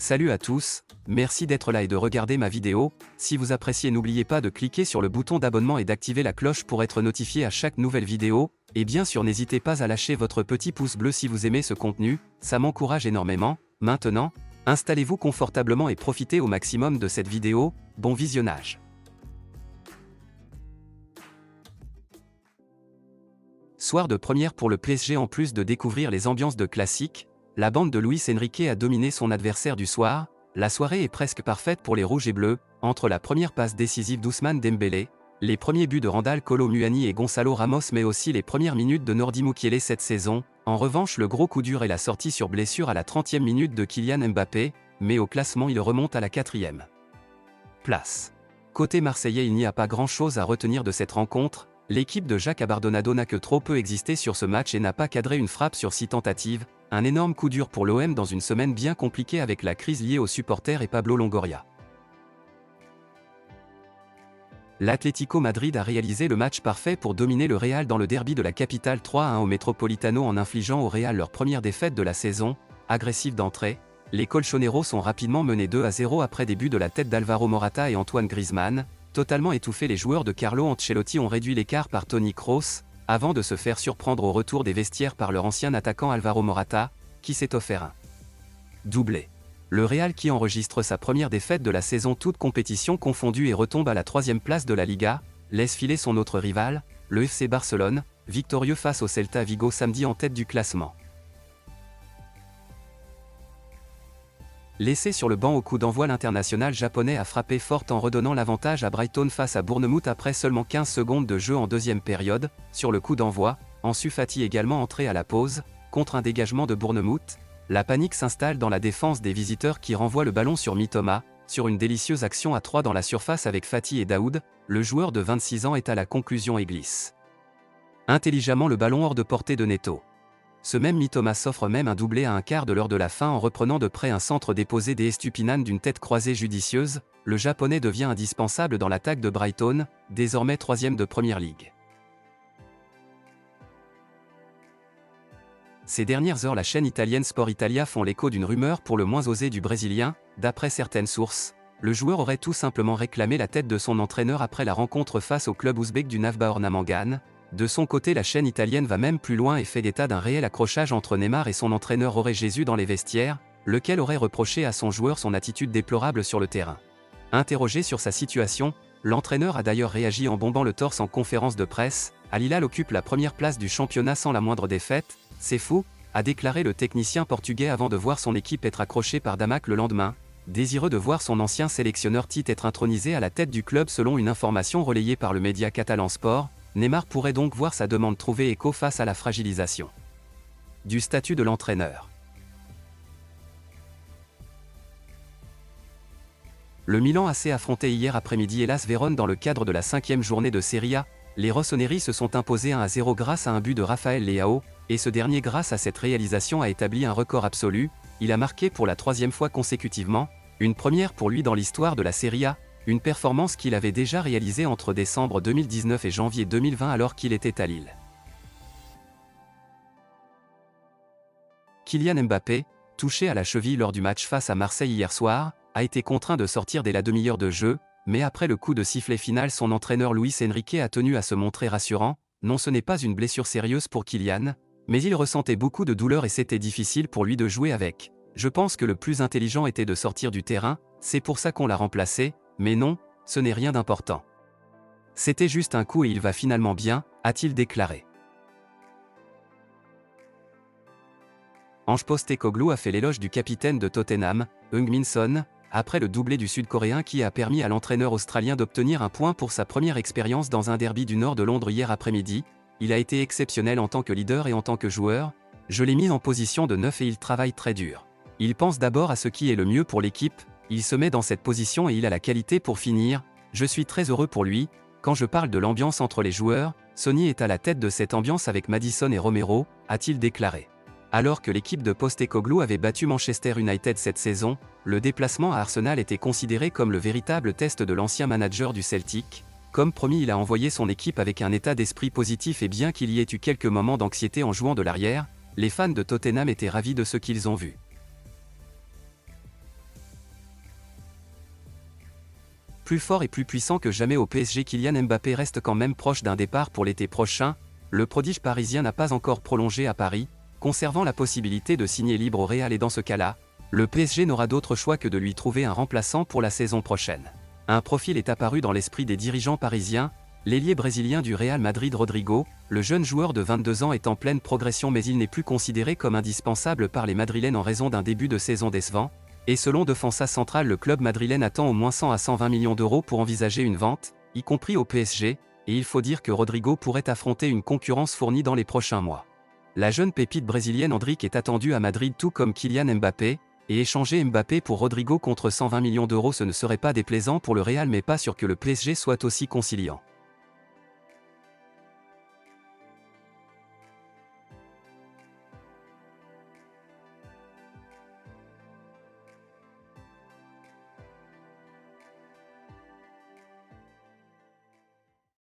Salut à tous, merci d'être là et de regarder ma vidéo. Si vous appréciez, n'oubliez pas de cliquer sur le bouton d'abonnement et d'activer la cloche pour être notifié à chaque nouvelle vidéo, et bien sûr n'hésitez pas à lâcher votre petit pouce bleu si vous aimez ce contenu, ça m'encourage énormément. Maintenant, installez-vous confortablement et profitez au maximum de cette vidéo, bon visionnage. Soir de première pour le PSG. En plus de découvrir les ambiances de classique, la bande de Luis Enrique a dominé son adversaire du soir. La soirée est presque parfaite pour les rouges et bleus, entre la première passe décisive d'Ousmane Dembélé, les premiers buts de Randal Kolo Muani et Gonçalo Ramos, mais aussi les premières minutes de Nordi Mukiele cette saison. En revanche, le gros coup dur est la sortie sur blessure à la 30e minute de Kylian Mbappé, mais au classement il remonte à la 4e place. Côté marseillais, il n'y a pas grand-chose à retenir de cette rencontre. L'équipe de Jacques Abardonado n'a que trop peu existé sur ce match et n'a pas cadré une frappe sur 6 tentatives, un énorme coup dur pour l'OM dans une semaine bien compliquée avec la crise liée aux supporters et Pablo Longoria. L'Atlético Madrid a réalisé le match parfait pour dominer le Real dans le derby de la capitale 3-1 au Metropolitano en infligeant au Real leur première défaite de la saison. Agressifs d'entrée, les Colchoneros sont rapidement menés 2-0 après des buts de la tête d'Alvaro Morata et Antoine Griezmann. Totalement étouffés, les joueurs de Carlo Ancelotti ont réduit l'écart par Toni Kroos, avant de se faire surprendre au retour des vestiaires par leur ancien attaquant Alvaro Morata, qui s'est offert un doublé. Le Real, qui enregistre sa première défaite de la saison toute compétition confondue et retombe à la 3e place de la Liga, laisse filer son autre rival, le FC Barcelone, victorieux face au Celta Vigo samedi en tête du classement. Laissé sur le banc au coup d'envoi, l'international japonais a frappé fort en redonnant l'avantage à Brighton face à Bournemouth après seulement 15 secondes de jeu en deuxième période. Sur le coup d'envoi, Ansu Fati également entré à la pause, contre un dégagement de Bournemouth. La panique s'installe dans la défense des visiteurs qui renvoient le ballon sur Mitoma, sur une délicieuse action à 3 dans la surface avec Fati et Daoud. Le joueur de 26 ans est à la conclusion et glisse intelligemment le ballon hors de portée de Neto. Ce même Mitoma s'offre même un doublé à un quart de l'heure de la fin en reprenant de près un centre déposé des Estupinan d'une tête croisée judicieuse. Le japonais devient indispensable dans l'attaque de Brighton, désormais 3e de Premier League. Ces dernières heures, la chaîne italienne Sport Italia font l'écho d'une rumeur pour le moins osée du Brésilien. D'après certaines sources, le joueur aurait tout simplement réclamé la tête de son entraîneur après la rencontre face au club ouzbek du Navbahor Namangan. De son côté, la chaîne italienne va même plus loin et fait état d'un réel accrochage entre Neymar et son entraîneur Jorge Jesus dans les vestiaires, lequel aurait reproché à son joueur son attitude déplorable sur le terrain. Interrogé sur sa situation, l'entraîneur a d'ailleurs réagi en bombant le torse en conférence de presse. Al Hilal occupe la première place du championnat sans la moindre défaite. C'est fou, a déclaré le technicien portugais avant de voir son équipe être accrochée par Damac le lendemain, désireux de voir son ancien sélectionneur Tite être intronisé à la tête du club selon une information relayée par le média catalan Sport. Neymar pourrait donc voir sa demande trouver écho face à la fragilisation du statut de l'entraîneur. Le Milan AC affrontait hier après-midi Hellas Vérone dans le cadre de la 5e journée de Serie A. Les rossoneri se sont imposés 1-0 grâce à un but de Raphaël Leao, et ce dernier, grâce à cette réalisation, a établi un record absolu. Il a marqué pour la 3e fois consécutivement, une première pour lui dans l'histoire de la Serie A. Une performance qu'il avait déjà réalisée entre décembre 2019 et janvier 2020 alors qu'il était à Lille. Kylian Mbappé, touché à la cheville lors du match face à Marseille hier soir, a été contraint de sortir dès la demi-heure de jeu, mais après le coup de sifflet final, son entraîneur Luis Enrique a tenu à se montrer rassurant. Non, ce n'est pas une blessure sérieuse pour Kylian, mais il ressentait beaucoup de douleur et c'était difficile pour lui de jouer avec. Je pense que le plus intelligent était de sortir du terrain, c'est pour ça qu'on l'a remplacé. Mais non, ce n'est rien d'important. C'était juste un coup et il va finalement bien, a-t-il déclaré. Ange Postecoglou a fait l'éloge du capitaine de Tottenham, Heung-min Son, après le doublé du Sud-Coréen qui a permis à l'entraîneur australien d'obtenir un point pour sa première expérience dans un derby du nord de Londres hier après-midi. Il a été exceptionnel en tant que leader et en tant que joueur. Je l'ai mis en position de 9 et il travaille très dur. Il pense d'abord à ce qui est le mieux pour l'équipe. Il se met dans cette position et il a la qualité pour finir. Je suis très heureux pour lui. Quand je parle de l'ambiance entre les joueurs, Sonny est à la tête de cette ambiance avec Maddison et Romero, a-t-il déclaré. Alors que l'équipe de Postecoglou avait battu Manchester United cette saison, le déplacement à Arsenal était considéré comme le véritable test de l'ancien manager du Celtic. Comme promis, il a envoyé son équipe avec un état d'esprit positif et bien qu'il y ait eu quelques moments d'anxiété en jouant de l'arrière, les fans de Tottenham étaient ravis de ce qu'ils ont vu. Plus fort et plus puissant que jamais au PSG, Kylian Mbappé reste quand même proche d'un départ pour l'été prochain. Le prodige parisien n'a pas encore prolongé à Paris, conservant la possibilité de signer libre au Real, et dans ce cas-là, le PSG n'aura d'autre choix que de lui trouver un remplaçant pour la saison prochaine. Un profil est apparu dans l'esprit des dirigeants parisiens. L'ailier brésilien du Real Madrid Rodrigo, le jeune joueur de 22 ans, est en pleine progression, mais il n'est plus considéré comme indispensable par les Madrilènes en raison d'un début de saison décevant. Et selon Defensa Central, le club madrilène attend au moins 100 à 120 millions d'euros pour envisager une vente, y compris au PSG, et il faut dire que Rodrigo pourrait affronter une concurrence fournie dans les prochains mois. La jeune pépite brésilienne Endrick est attendue à Madrid, tout comme Kylian Mbappé, et échanger Mbappé pour Rodrigo contre 120 millions d'euros, ce ne serait pas déplaisant pour le Real, mais pas sûr que le PSG soit aussi conciliant.